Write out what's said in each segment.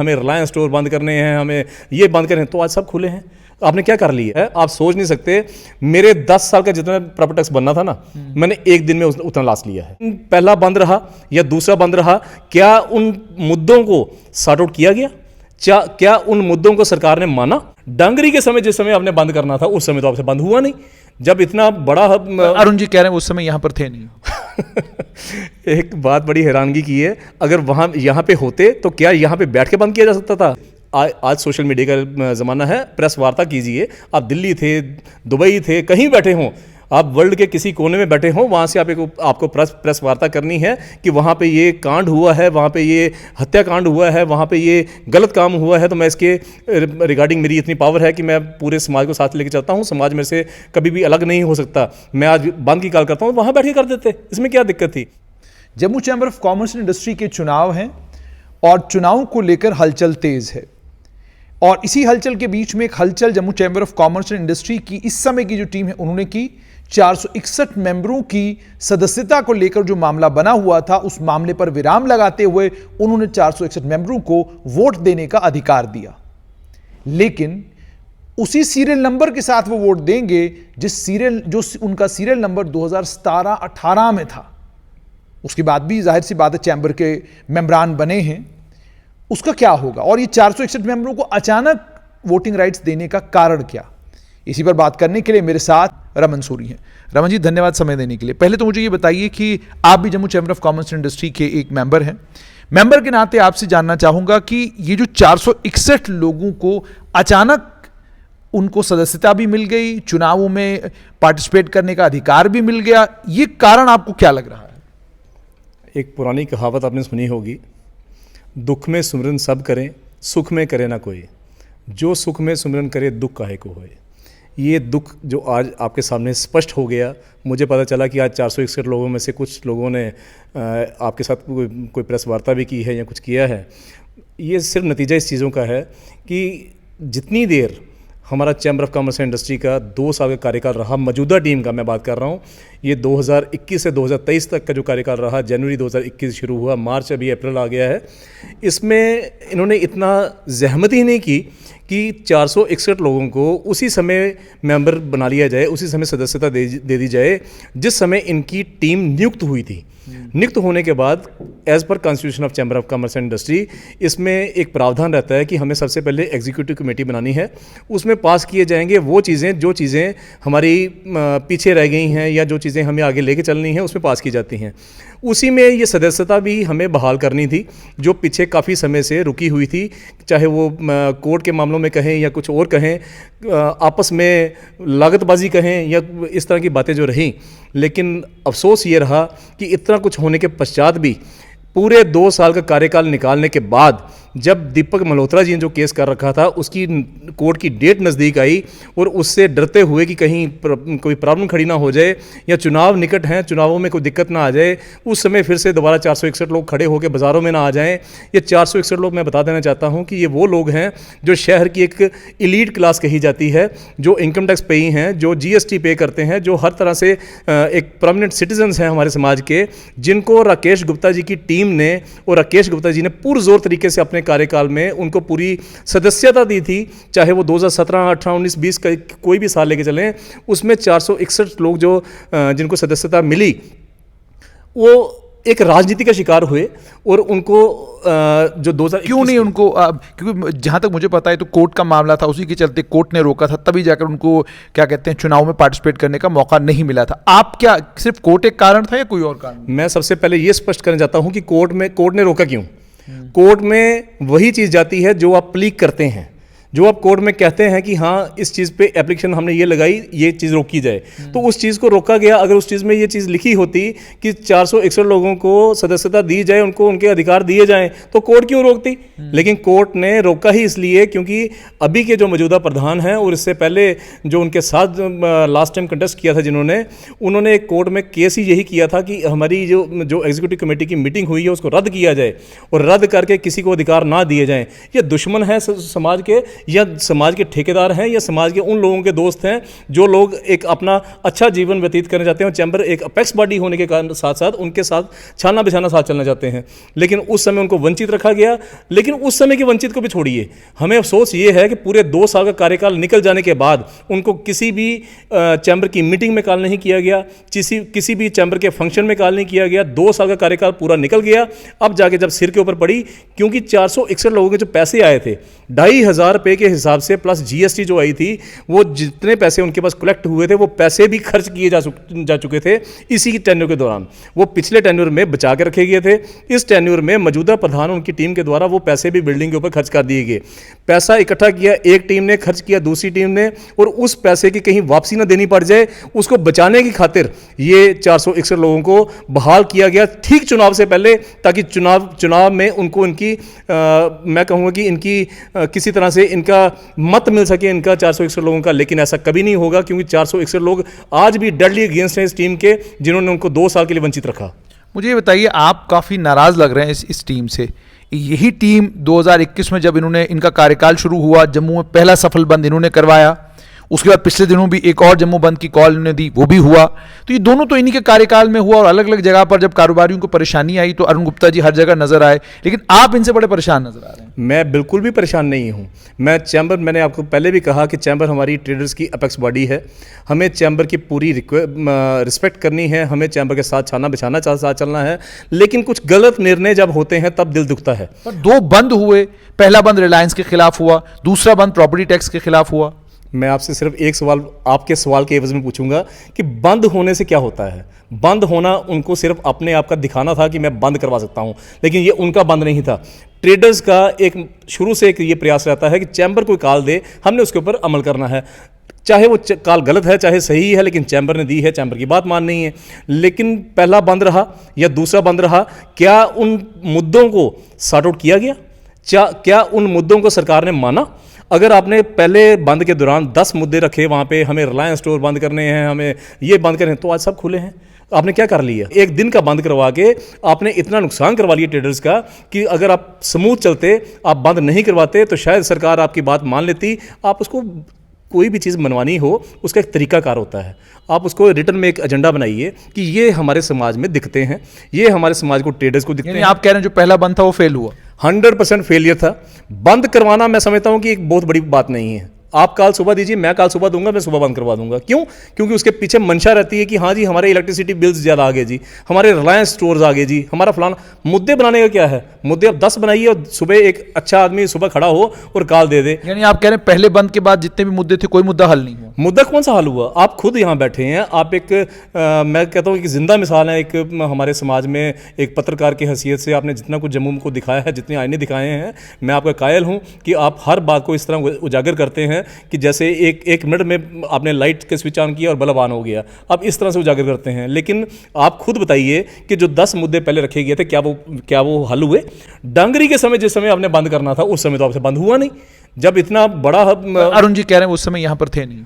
हमें रिलायंस स्टोर बंद करने हैं, हमें ये बंद करने हैं, तो आज सब खुले हैं। आपने क्या कर लिया है? आप सोच नहीं सकते। मेरे 10 साल का जितना प्रॉपर्टी टैक्स बनना था ना, मैंने एक दिन में उतना लास्ट लिया है। पहला बंद रहा या दूसरा बंद रहा, क्या उन मुद्दों को सॉर्ट आउट किया गया? क्या उन मुद्दों को सरकार ने माना? डांगरी के समय जिस समय आपने बंद करना था, उस समय तो आपसे बंद हुआ नहीं। जब इतना बड़ा अरुण जी कह रहे हैं उस समय यहां पर थे नहीं। एक बात बड़ी हैरानगी की है, अगर वहां यहां पे होते तो क्या यहां पे बैठ के बंद किया जा सकता था? आज सोशल मीडिया का ज़माना है, प्रेस वार्ता कीजिए। आप दिल्ली थे, दुबई थे, कहीं बैठे हों, आप वर्ल्ड के किसी कोने में बैठे हों, वहाँ से आपको प्रेस वार्ता करनी है कि वहाँ पे ये कांड हुआ है, वहाँ पे ये हत्याकांड हुआ है, वहाँ पे ये गलत काम हुआ है। तो मैं इसके रिगार्डिंग मेरी इतनी पावर है कि मैं पूरे समाज को साथ लेके चलता हूँ। समाज में से कभी भी अलग नहीं हो सकता। मैं आज बंद की कॉल करता हूँ, वहाँ बैठ के कर देते, इसमें क्या दिक्कत थी? Jammu chamber of commerce and industry के चुनाव हैं और चुनाव को लेकर हलचल तेज है, और इसी हलचल के बीच में एक हलचल Jammu chamber of commerce and industry की इस समय की जो टीम है उन्होंने की 461 मेंबरों की सदस्यता को लेकर जो मामला बना हुआ था, उस मामले पर विराम लगाते हुए उन्होंने 461 मेंबरों को वोट देने का अधिकार दिया। लेकिन उसी सीरियल नंबर के साथ वो वोट देंगे जो उनका सीरियल नंबर 2017-18 में था। उसके बाद भी जाहिर सी बात है चैम्बर के मेंबरान बने हैं, उसका क्या होगा? और ये 461 मेंबरों को अचानक वोटिंग राइट्स देने का कारण क्या? इसी पर बात करने के लिए मेरे साथ रमन सूरी हैं। रमन जी, धन्यवाद समय देने के लिए। पहले तो मुझे ये बताइए कि आप भी Jammu chamber of commerce and industry के एक मेंबर हैं। मेंबर के नाते आपसे जानना चाहूंगा कि ये जो 461 लोगों को अचानक उनको सदस्यता भी मिल गई, चुनावों में पार्टिसिपेट करने का अधिकार भी मिल गया, ये कारण आपको क्या लग रहा है? एक पुरानी कहावत आपने सुनी होगी, दुख में सुमिरन सब करें, सुख में करे ना कोई। जो सुख में सुमिरन करे, दुख काहे को होए। ये दुख जो आज आपके सामने स्पष्ट हो गया, मुझे पता चला कि आज 461 लोगों में से कुछ लोगों ने आपके साथ कोई प्रेस वार्ता भी की है या कुछ किया है। ये सिर्फ नतीजा इस चीज़ों का है कि जितनी देर हमारा chamber of commerce and industry का 2 साल का कार्यकाल रहा, मौजूदा टीम का मैं बात कर रहा हूँ, ये 2021 से 2023 तक का जो कार्यकाल रहा, जनवरी 2021 शुरू हुआ, मार्च अभी अप्रैल आ गया है, इसमें इन्होंने इतना जहमत ही नहीं की कि 461 लोगों को उसी समय मेंबर बना लिया जाए, उसी समय सदस्यता दे दी जाए जिस समय इनकी टीम नियुक्त हुई थी। नियुक्त होने के बाद एज पर constitution of chamber of commerce and industry, इसमें एक प्रावधान रहता है कि हमें सबसे पहले एग्जीक्यूटिव कमेटी बनानी है। उसमें पास किए जाएंगे वो चीज़ें जो चीज़ें हमारी पीछे रह गई हैं या जो चीज़ें हमें आगे लेके चलनी हैं, उसमें पास की जाती हैं। उसी में ये सदस्यता भी हमें बहाल करनी थी जो पीछे काफ़ी समय से रुकी हुई थी, चाहे वो कोर्ट के मामलों में कहें या कुछ और कहें, आपस में लागतबाजी कहें या इस तरह की बातें जो रहीं। लेकिन अफसोस ये रहा कि इतना कुछ होने के पश्चात भी पूरे 2 साल का कार्यकाल निकालने के बाद जब दीपक मल्होत्रा जी ने जो केस कर रखा था उसकी कोर्ट की डेट नज़दीक आई और उससे डरते हुए कि कहीं कोई प्रॉब्लम खड़ी ना हो जाए या चुनाव निकट हैं, चुनावों में कोई दिक्कत ना आ जाए, उस समय फिर से दोबारा 461 लोग खड़े होकर बाज़ारों में ना आ जाएं। ये 461 लोग, मैं बता देना चाहता हूं कि ये वो लोग हैं जो शहर की एक इलीट क्लास कही जाती है, जो इनकम टैक्स पेई हैं, जो GST पे करते हैं, जो हर तरह से एक परमानेंट सिटीजन्स हैं हमारे समाज के, जिनको राकेश गुप्ता जी की टीम ने और राकेश गुप्ता जी ने पुरजोर तरीके से अपने कार्यकाल में उनको पूरी सदस्यता दी थी। चाहे वो 2017, 18, 19, 20 का कोई भी साल लेके चलें, उसमें 461 लोग जो जिनको सदस्यता मिली वो एक राजनीति का शिकार हुए और उनको जो 2000 क्यों नहीं उनको, क्योंकि जहां तक मुझे पता है तो कोर्ट का मामला था, उसी के चलते कोर्ट ने रोका था, तभी जाकर उनको क्या कहते हैं चुनाव में पार्टिसिपेट करने का मौका नहीं मिला था। आप क्या सिर्फ कोर्ट एक कारण था या कोई और कारण? मैं सबसे पहले ये स्पष्ट करना चाहता हूं कि कोर्ट ने रोका क्यों। कोर्ट में वही चीज़ जाती है जो आप प्लीक करते हैं, जो आप कोर्ट में कहते हैं कि हाँ इस चीज़ पे एप्लीकेशन हमने ये लगाई, ये चीज़ रोकी जाए, तो उस चीज़ को रोका गया। अगर उस चीज़ में ये चीज़ लिखी होती कि 461 लोगों को सदस्यता दी जाए, उनको उनके अधिकार दिए जाएं, तो कोर्ट क्यों रोकती? लेकिन कोर्ट ने रोका ही इसलिए क्योंकि अभी के जो मौजूदा प्रधान हैं और इससे पहले जो उनके साथ लास्ट टाइम कंटेस्ट किया था जिन्होंने, उन्होंने कोर्ट में केस ही यही किया था कि हमारी जो एग्जीक्यूटिव कमेटी की मीटिंग हुई है उसको रद्द किया जाए और रद्द करके किसी को अधिकार ना दिए जाएँ। ये दुश्मन है समाज के, या समाज के ठेकेदार हैं या समाज के उन लोगों के दोस्त हैं जो लोग एक अपना अच्छा जीवन व्यतीत करना चाहते हैं। चैम्बर एक अपेक्स बॉडी होने के कारण साथ साथ उनके साथ छाना बिछाना साथ चलना चाहते हैं, लेकिन उस समय उनको वंचित रखा गया। लेकिन उस समय के वंचित को भी छोड़िए, हमें अफसोस ये है कि पूरे 2 साल का कार्यकाल निकल जाने के बाद उनको किसी भी चैम्बर की मीटिंग में कॉल नहीं किया गया, किसी भी चैम्बर के फंक्शन में कॉल नहीं किया गया। 2 साल का कार्यकाल पूरा निकल गया, अब जाके जब सिर के ऊपर पड़ी, क्योंकि 461 लोगों के जो पैसे आए थे 2,500 रुपये के हिसाब से प्लस जीएसटी जो आई थी, वो जितने पैसे उनके पास कलेक्ट हुए थे वो पैसे भी खर्च किए जा चुके थे इसी की टेन्योर के दौरान। वो पिछले टेन्योर में बचा के रखे गए थे, इस टेन्योर में मौजूदा प्रधान उनकी टीम के द्वारा वो पैसे भी बिल्डिंग के ऊपर खर्च कर दिए गए। पैसा इकट्ठा किया एक टीम ने, खर्च किया दूसरी टीम ने, और उस पैसे की कहीं वापसी ना देनी पड़ जाए उसको बचाने की खातिर ये 461 लोगों को बहाल किया गया ठीक चुनाव से पहले, ताकि चुनाव में उनको इनकी मैं कहूँगा कि इनकी किसी तरह से इनका मत मिल सके इनका 461 लोगों का। लेकिन ऐसा कभी नहीं होगा, क्योंकि 461 लोग आज भी डेडली अगेंस्ट हैं इस टीम के, जिन्होंने उनको 2 साल के लिए वंचित रखा। मुझे ये बताइए, आप काफ़ी नाराज़ लग रहे हैं इस टीम से। यही टीम 2021 में जब इनका कार्यकाल शुरू हुआ, जम्मू में पहला सफल बंद इन्होंने करवाया, उसके बाद पिछले दिनों भी एक और जम्मू बंद की कॉल इन्होंने दी, वो भी हुआ। तो ये दोनों तो इन्हीं के कार्यकाल में हुआ, और अलग अलग जगह पर जब कारोबारियों को परेशानी आई तो अरुण गुप्ता जी हर जगह नजर आए, लेकिन आप इनसे बड़े परेशान नजर आ रहे हैं। मैं बिल्कुल भी परेशान नहीं हूं। मैंने आपको पहले भी कहा कि चैम्बर हमारी ट्रेडर्स की अपेक्स बॉडी है, हमें चैम्बर की पूरी रिस्पेक्ट करनी है, हमें चैम्बर के साथ छाना बिछाना साथ चलना है, लेकिन कुछ गलत निर्णय जब होते हैं तब दिल दुखता है। पर 2 बंद हुए, पहला बंद रिलायंस के खिलाफ हुआ, दूसरा बंद प्रॉपर्टी टैक्स के खिलाफ हुआ। मैं आपसे सिर्फ एक सवाल आपके सवाल के एवज में पूछूंगा कि बंद होने से क्या होता है। बंद होना उनको सिर्फ अपने आप का दिखाना था कि मैं बंद करवा सकता हूं, लेकिन ये उनका बंद नहीं था। ट्रेडर्स का एक शुरू से एक ये प्रयास रहता है कि चैम्बर कोई कॉल दे, हमने उसके ऊपर अमल करना है, चाहे वो कॉल गलत है चाहे सही है, लेकिन चैम्बर ने दी है, चैम्बर की बात माननी है। लेकिन पहला बंद रहा या दूसरा बंद रहा, क्या उन मुद्दों को सॉर्ट आउट किया गया? क्या उन मुद्दों को सरकार ने माना? अगर आपने पहले बंद के दौरान 10 मुद्दे रखे वहाँ पे, हमें रिलायंस स्टोर बंद करने हैं, हमें ये बंद करने हैं, तो आज सब खुले हैं। आपने क्या कर लिया? एक दिन का बंद करवा के आपने इतना नुकसान करवा लिया ट्रेडर्स का कि अगर आप स्मूथ चलते, आप बंद नहीं करवाते, तो शायद सरकार आपकी बात मान लेती। आप उसको कोई भी चीज़ मनवानी हो उसका एक तरीकाकार होता है, आप उसको रिटर्न में एक एजेंडा बनाइए कि ये हमारे समाज में दिखते हैं, ये हमारे समाज को ट्रेडर्स को दिखते हैं। आप कह रहे हैं जो पहला बंद था वो फेल हुआ? 100% फेलियर था। बंद करवाना मैं समझता हूं कि एक बहुत बड़ी बात नहीं है। आप कल सुबह दीजिए, मैं कल सुबह दूंगा, मैं सुबह बंद करवा दूंगा। क्यों? क्योंकि उसके पीछे मंशा रहती है कि हाँ जी हमारे इलेक्ट्रिसिटी बिल्स ज़्यादा आ गए जी, हमारे रिलायंस स्टोर्स आ गए जी, हमारा फलाना। मुद्दे बनाने का क्या है? मुद्दे आप 10 बनाइए और सुबह एक अच्छा आदमी सुबह खड़ा हो और कॉल दे दे। यानी आप कह रहे हैं पहले बंद के बाद जितने भी मुद्दे थे कोई मुद्दा हल नहीं हुआ? मुद्दा कौन सा हल हुआ? आप खुद यहाँ बैठे हैं, आप एक मैं कहता हूँ कि जिंदा मिसाल है एक हमारे समाज में एक पत्रकार की हैसियत से। आपने जितना कुछ जम्मू को दिखाया है, जितने आईने दिखाए हैं, मैं आपका कायल हूँ कि आप हर बात को इस तरह उजागर करते हैं कि जैसे एक मिनट में आपने लाइट के स्विच ऑन किया और बल्ब ऑन हो गया, आप इस तरह से उजागर करते हैं। लेकिन आप खुद बताइए कि जो 10 मुद्दे पहले रखे गए थे, क्या वो हल हुए? डांगरी के समय जिस समय आपने बंद करना था उस समय तो आपसे बंद हुआ नहीं। जब इतना बड़ा अरुण जी कह रहे हैं उस समय यहाँ पर थे नहीं।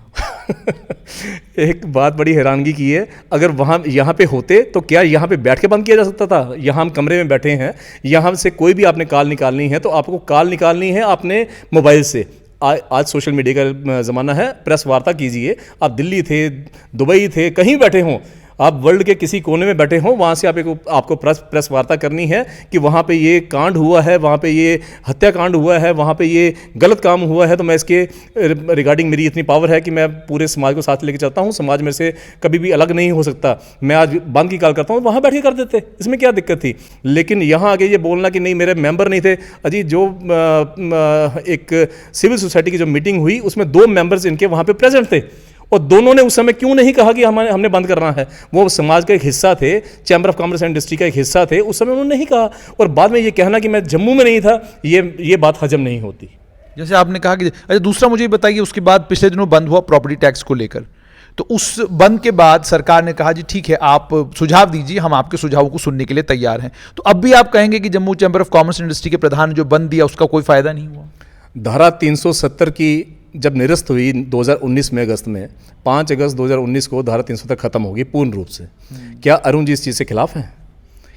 एक बात बड़ी हैरानगी की है, अगर वहाँ यहाँ पे होते तो क्या यहाँ पे बैठ के बंद किया जा सकता था? यहाँ हम कमरे में बैठे हैं, यहाँ से कोई भी आपने कॉल निकालनी है तो आपको कॉल निकालनी है अपने मोबाइल से। आज सोशल मीडिया का ज़माना है, प्रेस वार्ता कीजिए। आप दिल्ली थे, दुबई थे, कहीं बैठे हों, आप वर्ल्ड के किसी कोने में बैठे हों, वहाँ से आपको प्रेस वार्ता करनी है कि वहाँ पे ये कांड हुआ है, वहाँ पे ये हत्याकांड हुआ है, वहाँ पे ये गलत काम हुआ है, तो मैं इसके रिगार्डिंग मेरी इतनी पावर है कि मैं पूरे समाज को साथ लेके चलता हूँ। समाज मेरे से कभी भी अलग नहीं हो सकता। मैं आज बंद की कॉल करता हूँ, वहाँ बैठ के कर देते, इसमें क्या दिक्कत थी? लेकिन यहाँ आगे ये बोलना कि नहीं मेरे मेंबर नहीं थे। अजी जो एक सिविल सोसाइटी की जो मीटिंग हुई उसमें 2 मेंबर्स इनके वहाँ पे प्रेजेंट थे, और दोनों ने उस समय क्यों नहीं कहा कि हमने बंद करना है? वो समाज का एक हिस्सा थे, chamber of commerce and industry का एक हिस्सा थे, उस समय उन्होंने नहीं कहा। और बाद में ये कहना कि मैं जम्मू में नहीं था, ये बात हजम नहीं होती। जैसे आपने कहा कि अच्छा, दूसरा मुझे बताइए, उसके बाद पिछले दिनों बंद हुआ प्रॉपर्टी टैक्स को लेकर, तो उस बंद के बाद सरकार ने कहा जी ठीक है आप सुझाव दीजिए, हम आपके सुझावों को सुनने के लिए तैयार हैं। तो अब भी आप कहेंगे कि Jammu chamber of commerce and industry के प्रधान ने जो बंद दिया उसका कोई फायदा नहीं हुआ? धारा 370 की जब निरस्त हुई 2019 में अगस्त में, 5 अगस्त 2019 को धारा 370 खत्म होगी पूर्ण रूप से। क्या अरुण जी इस चीज़ से खिलाफ हैं?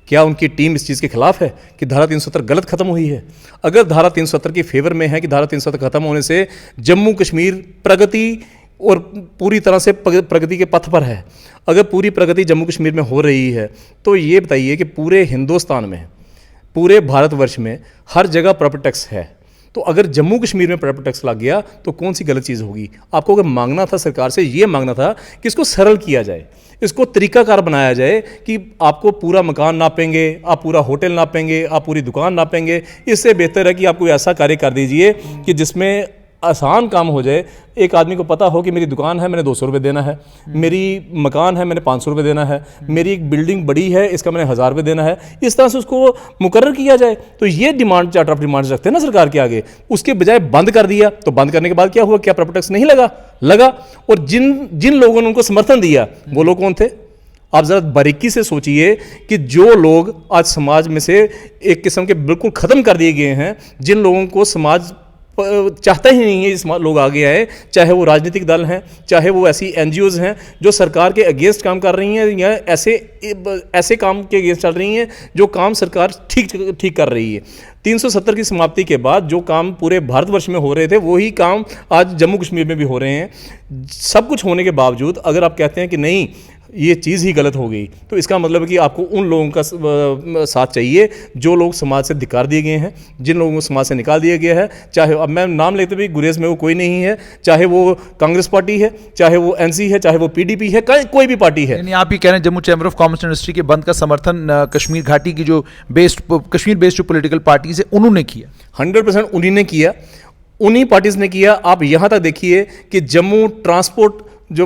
क्या उनकी टीम इस चीज़ के खिलाफ है कि धारा 370 गलत खत्म हुई है? अगर धारा 370 की फेवर में है कि धारा 370 खत्म होने से जम्मू कश्मीर प्रगति और पूरी तरह से प्रगति के पथ पर है, अगर पूरी प्रगति जम्मू कश्मीर में हो रही है, तो ये बताइए कि पूरे हिंदुस्तान में, पूरे भारतवर्ष में हर जगह प्रॉपर्टी टैक्स है, तो अगर जम्मू कश्मीर में प्रॉपर्टी टैक्स लग गया तो कौन सी गलत चीज़ होगी? आपको अगर मांगना था सरकार से, ये मांगना था कि इसको सरल किया जाए, इसको तरीकाकार बनाया जाए कि आपको पूरा मकान नापेंगे, आप पूरा होटल नापेंगे, आप पूरी दुकान नापेंगे। इससे बेहतर है कि आप कोई ऐसा कार्य कर दीजिए कि जिसमें आसान काम हो जाए। एक आदमी को पता हो कि मेरी दुकान है, मैंने 200 रुपये देना है, मेरी मकान है, मैंने 500 रुपये देना है, मेरी एक बिल्डिंग बड़ी है, इसका मैंने 1000 रुपये देना है। इस तरह से उसको मुकर्रर किया जाए। तो ये डिमांड, चार्टर ऑफ डिमांड्स रखते हैं ना सरकार के आगे, उसके बजाय बंद कर दिया। तो बंद करने के बाद क्या हुआ? क्या प्रॉपर्टी टैक्स नहीं लगा? और जिन लोगों ने उनको समर्थन दिया वो लोग कौन थे? आप ज़रा बारीकी से सोचिए कि जो लोग आज समाज में से एक किस्म के बिल्कुल ख़त्म कर दिए गए हैं, जिन लोगों को समाज चाहता ही नहीं है इस लोग आगे आए, चाहे वो राजनीतिक दल हैं, चाहे वो ऐसी एनजीओज़ हैं जो सरकार के अगेंस्ट काम कर रही हैं या ऐसे काम के अगेंस्ट चल रही हैं जो काम सरकार ठीक कर रही है। 370 की समाप्ति के बाद जो काम पूरे भारतवर्ष में हो रहे थे वही काम आज जम्मू कश्मीर में भी हो रहे हैं। सब कुछ होने के बावजूद अगर आप कहते हैं कि नहीं ये चीज़ ही गलत हो गई, तो इसका मतलब है कि आपको उन लोगों का साथ चाहिए जो लोग समाज से धिक्कार दिए गए हैं, जिन लोगों को समाज से निकाल दिया गया है। चाहे अब मैं नाम लेते भी गुरेज में वो कोई नहीं है, चाहे वो कांग्रेस पार्टी है, चाहे वो एनसी है, चाहे वो पीडीपी है, कोई भी पार्टी है। यानी आप ये कह रहे हैं Jammu chamber of commerce and industry के बंद का समर्थन कश्मीर घाटी की जो कश्मीर बेस्ड जो पॉलिटिकल पार्टीज है उन्होंने किया? 100% उन्हीं ने किया, उन्हीं पार्टीज ने किया। आप यहाँ तक देखिए कि जम्मू ट्रांसपोर्ट जो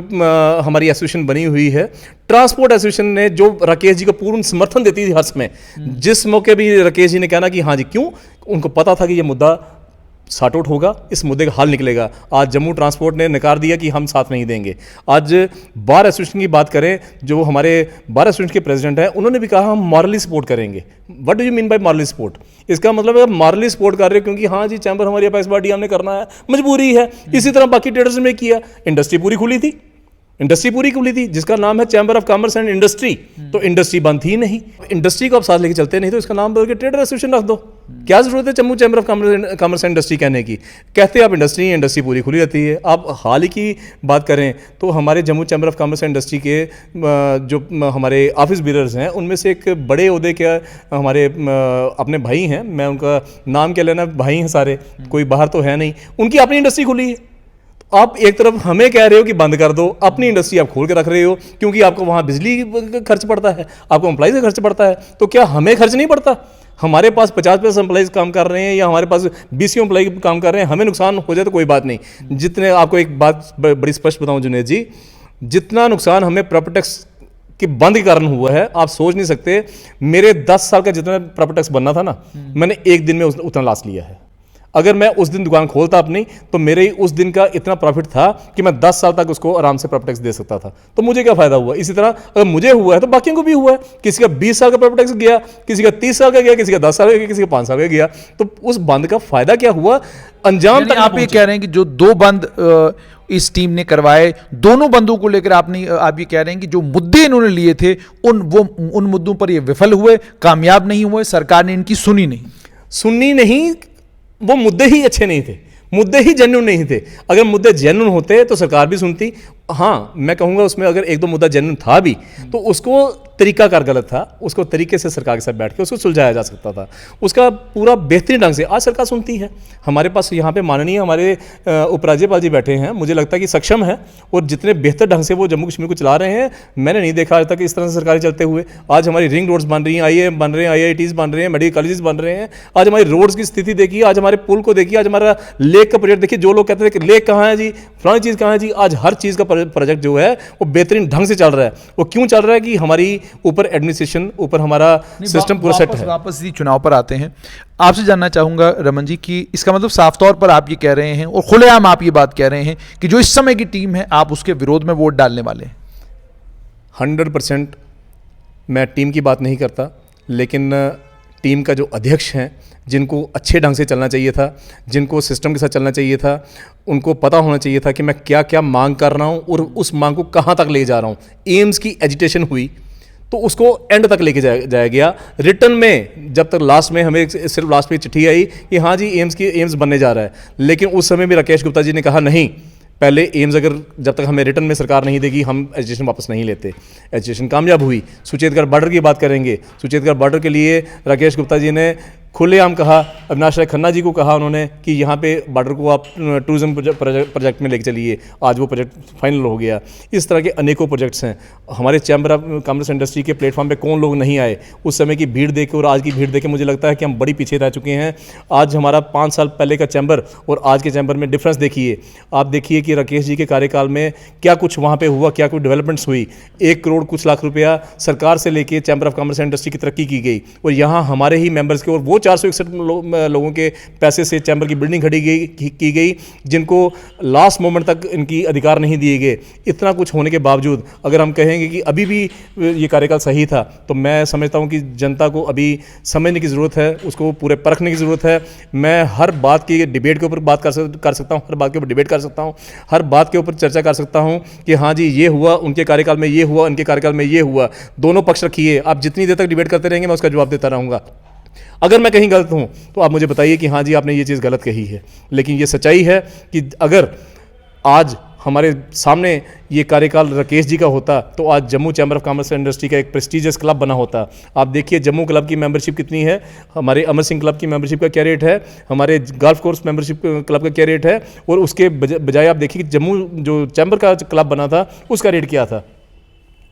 हमारी एसोसिएशन बनी हुई है, ट्रांसपोर्ट एसोसिएशन ने जो राकेश जी को पूर्ण समर्थन देती थी हर समय, जिस मौके भी राकेश जी ने कहना कि हाँ जी, क्यों, उनको पता था कि ये मुद्दा सॉर्ट आउट होगा, इस मुद्दे का हल निकलेगा। आज जम्मू ट्रांसपोर्ट ने नकार दिया कि हम साथ नहीं देंगे। आज बार एसोसिएशन की बात करें, जो हमारे बार एसोसिएशन के प्रेसिडेंट हैं, उन्होंने भी कहा हम मॉरली सपोर्ट करेंगे। What do you mean by morally support? इसका मतलब है मॉरली सपोर्ट कर रहे हो क्योंकि हाँ जी चैम्बर हमारी अपेक्स बॉडी, हमने करना है, मजबूरी है। इसी तरह बाकी ट्रेडर्स ने किया। इंडस्ट्री पूरी खुली थी जिसका नाम है chamber of commerce and industry, तो इंडस्ट्री बंद थी नहीं। इंडस्ट्री को आप साथ लेके चलते नहीं तो इसका नाम बदल के ट्रेडर एसोसिएशन रख दो। क्या जरूरत है Jammu chamber of commerce and industry कहने की? कहते आप इंडस्ट्री पूरी खुली रहती है। आप हाल ही की बात करें तो हमारे Jammu chamber of commerce and industry के जो हमारे ऑफिस बीरर्स हैं, उनमें से एक बड़े ओहदे के हमारे अपने भाई हैं, मैं उनका नाम क्या लेना, भाई हैं सारे, कोई बाहर तो है नहीं, उनकी अपनी इंडस्ट्री खुली है। आप एक तरफ हमें कह रहे हो कि बंद कर दो, अपनी इंडस्ट्री आप खोल के रख रहे हो क्योंकि आपको वहाँ बिजली खर्च पड़ता है, आपको एम्प्लॉइज का खर्च पड़ता है। तो क्या हमें खर्च नहीं पड़ता? हमारे पास 50% एम्प्लॉइज काम कर रहे हैं या हमारे पास 20 एम्प्लॉय काम कर रहे हैं, हमें नुकसान हो जाए तो कोई बात नहीं। जितने, आपको एक बात बड़ी स्पष्ट बताऊं जुनेद जी, जितना नुकसान हमें प्रॉपर्टी टैक्स के बंद के कारण हुआ है आप सोच नहीं सकते। मेरे 10 साल का जितना प्रॉपर्टी टैक्स बनना था ना, मैंने एक दिन में उतना लॉस लिया है। अगर मैं उस दिन दुकान खोलता अपनी तो मेरे उस दिन का इतना प्रॉफिट था कि मैं 10 साल तक उसको आराम से प्रॉपर्टी टैक्स दे सकता था। तो मुझे क्या फायदा हुआ? इसी तरह अगर मुझे हुआ है तो बाकियों को भी हुआ है। किसी का 20 साल का प्रॉपर्टी टैक्स गया, किसी का 30 साल का गया, किसी का 10 साल का गया, किसी का 5 साल का गया। तो उस बंद का फायदा क्या हुआ? अंजाम तक आप ये कह रहे हैं कि जो 2 बंद इस टीम ने करवाए, दोनों बंदों को लेकर आप ये कह रहे हैं कि जो मुद्दे इन्होंने लिए थे उन मुद्दों पर ये विफल हुए, कामयाब नहीं हुए, सरकार ने इनकी सुनी नहीं। वो मुद्दे ही अच्छे नहीं थे, मुद्दे ही जेन्युइन नहीं थे। अगर मुद्दे जेन्युइन होते तो सरकार भी सुनती। हाँ, मैं कहूँगा उसमें अगर 1-2 मुद्दा जेन्युइन था भी तो उसको तरीकाकार गलत था, उसको तरीके से सरकार के साथ बैठ के उसको सुलझाया जा सकता था। उसका पूरा बेहतरीन ढंग से आज सरकार सुनती है। हमारे पास यहाँ पे माननीय हमारे उपराज्यपाल जी बैठे हैं, मुझे लगता है कि सक्षम है और जितने बेहतर ढंग से वो जम्मू कश्मीर को चला रहे हैं, मैंने नहीं देखा आज तक इस तरह से सरकारी चलते हुए। आज हमारी रिंग रोड्स बन रही हैं, IIM बन रहे हैं, IITs बन रहे हैं, मेडिकल कॉलेजेस बन रहे हैं। आज हमारी रोड्स की स्थिति देखिए, आज हमारे पुल को देखिए, आज हमारा लेक का प्रोजेक्ट देखिए। जो लोग कहते थे कि लेक कहाँ है जी, फलानी चीज़ कहाँ है जी, आज हर चीज़ का प्रोजेक्ट जो है वो बेहतरीन ढंग से चल रहा है। वो क्यों चल रहा है कि हमारी ऊपर एडमिनिस्ट्रेशन, ऊपर हमारा सिस्टम पूरा सेट है। वापस इसी चुनाव पर आते हैं। आपसे जानना चाहूंगा रमन जी कि इसका मतलब साफ तौर पर आप ये कह रहे हैं और खुलेआम आप ये बात कह रहे हैं कि जो इस समय की टीम है आप उसके विरोध में वोट डालने वाले हैं? 100% मैं टीम की बात नहीं करता, लेकिन टीम का जो अध्यक्ष हैं, जिनको अच्छे ढंग से चलना चाहिए था, जिनको सिस्टम के साथ चलना चाहिए था, उनको पता होना चाहिए था कि मैं क्या क्या मांग कर रहा हूँ और उस मांग को कहाँ तक ले जा रहा हूँ। एम्स की एजिटेशन हुई तो उसको एंड तक लेके जाया गया। रिटर्न में जब तक लास्ट में हमें सिर्फ लास्ट में चिट्ठी आई कि हाँ जी एम्स बनने जा रहा है, लेकिन उस समय भी राकेश गुप्ता जी ने कहा नहीं, पहले एम्स अगर जब तक हमें रिटर्न में सरकार नहीं देगी हम एजुकेशन वापस नहीं लेते। एजुकेशन कामयाब हुई। सुचेतगढ़ बॉर्डर की बात करेंगे, सुचेतगढ़ बॉर्डर के लिए राकेश गुप्ता जी ने खुलेआम कहा, अविनाश राय खन्ना जी को कहा उन्होंने कि यहाँ पे बॉर्डर को आप टूरिज्म प्रोजेक्ट में लेके चलिए। आज वो प्रोजेक्ट फाइनल हो गया। इस तरह के अनेकों प्रोजेक्ट्स हैं। हमारे चैम्बर ऑफ कॉमर्स इंडस्ट्री के प्लेटफॉर्म पे कौन लोग नहीं आए। उस समय की भीड़ देख के और आज की भीड़ देख के मुझे लगता है कि हम बड़ी पीछे रह चुके हैं। आज हमारा 5 साल पहले का चैम्बर और आज के चैम्बर में डिफरेंस देखिए। आप देखिए कि राकेश जी के कार्यकाल में क्या कुछ वहाँ पर हुआ, क्या कुछ डेवलपमेंट्स हुई। 1 करोड़ कुछ लाख रुपया सरकार से लेके चैम्बर ऑफ कॉमर्स इंडस्ट्री की तरक्की की गई और यहाँ हमारे ही मेंबर्स के और वो 461 लोगों के पैसे से चैम्बर की बिल्डिंग खड़ी की गई जिनको लास्ट मोमेंट तक इनकी अधिकार नहीं दिए गए। इतना कुछ होने के बावजूद अगर हम कहेंगे कि अभी भी ये कार्यकाल सही था, तो मैं समझता हूँ कि जनता को अभी समझने की ज़रूरत है, उसको पूरे परखने की ज़रूरत है। मैं हर बात की डिबेट के ऊपर बात कर सकता हूँ, हर बात के ऊपर डिबेट कर सकता हूँ, हर बात के ऊपर चर्चा कर सकता हूँ कि हाँ जी ये हुआ, उनके कार्यकाल में ये हुआ, उनके कार्यकाल में ये हुआ। दोनों पक्ष रखिए। आप जितनी देर तक डिबेट करते रहेंगे मैं उसका जवाब देता रहूँगा। अगर मैं कहीं गलत हूं तो आप मुझे बताइए कि हाँ जी आपने ये चीज़ गलत कही है। लेकिन ये सच्चाई है कि अगर आज हमारे सामने ये कार्यकाल राकेश जी का होता तो आज Jammu chamber of commerce and industry का एक प्रेस्टीजियस क्लब बना होता। आप देखिए जम्मू क्लब की मेंबरशिप कितनी है, हमारे अमर सिंह क्लब की मेंबरशिप का क्या रेट है, हमारे गल्फ कोर्स मेंबरशिप क्लब का क्या रेट है, और उसके बजाय आप देखिए कि जम्मू जो चैम्बर का क्लब बना था उसका रेट क्या था,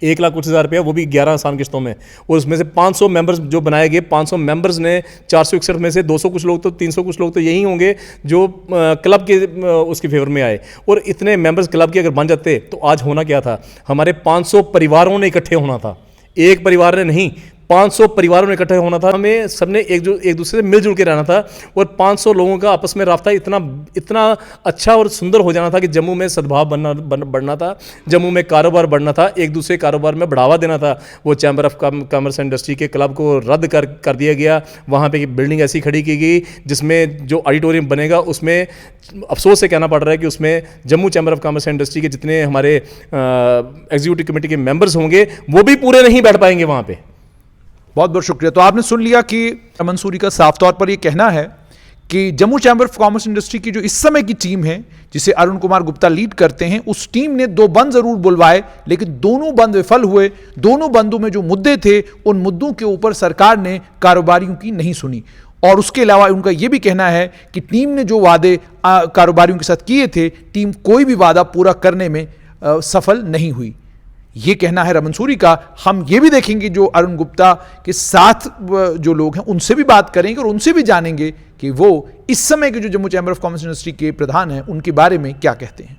1 लाख कुछ हज़ार रुपया, वो भी 11 आसान किस्तों में। और उसमें से 500 मेंबर्स जो बनाए गए, 500 मेंबर्स ने 461 में से 200 कुछ लोग तो 300 कुछ लोग तो यही होंगे जो क्लब के उसके फेवर में आए। और इतने मेंबर्स क्लब के अगर बन जाते तो आज होना क्या था, हमारे 500 परिवारों ने इकट्ठे होना था। एक परिवार ने नहीं, 500 परिवारों ने इकट्ठे होना था। हमें सबने एक दूसरे से मिलजुल के रहना था और 500 लोगों का आपस में राब्ता इतना अच्छा और सुंदर हो जाना था कि जम्मू में सद्भाव बढ़ना था, जम्मू में कारोबार बढ़ना था, एक दूसरे कारोबार में बढ़ावा देना था। वो चैम्बर ऑफ कॉमर्स इंडस्ट्री के क्लब को रद्द कर दिया गया। वहाँ पे बिल्डिंग ऐसी खड़ी की गई जिसमें जो ऑडिटोरियम बनेगा उसमें अफसोस से कहना पड़ रहा है कि उसमें Jammu chamber of commerce industry के जितने हमारे एग्जीक्यूटिव कमेटी के मेंबर्स होंगे वो भी पूरे नहीं बैठ पाएंगे वहाँ पे। बहुत बहुत शुक्रिया। तो आपने सुन लिया कि मंसूरी का साफ तौर पर यह कहना है कि Jammu chamber of commerce industry की जो इस समय की टीम है जिसे अरुण कुमार गुप्ता लीड करते हैं, उस टीम ने 2 बंद जरूर बुलवाए लेकिन दोनों बंद विफल हुए। दोनों बंदों में जो मुद्दे थे उन मुद्दों के ऊपर सरकार ने कारोबारियों की नहीं सुनी। और उसके अलावा उनका यह भी कहना है कि टीम ने जो वादे कारोबारियों के साथ किए थे, टीम कोई भी वादा पूरा करने में सफल नहीं हुई। ये कहना है रमन का। हम ये भी देखेंगे जो अरुण गुप्ता के साथ जो लोग हैं उनसे भी बात करेंगे और उनसे भी जानेंगे कि वो इस समय के जो Jammu chamber of commerce industry के प्रधान हैं उनके बारे में क्या कहते हैं।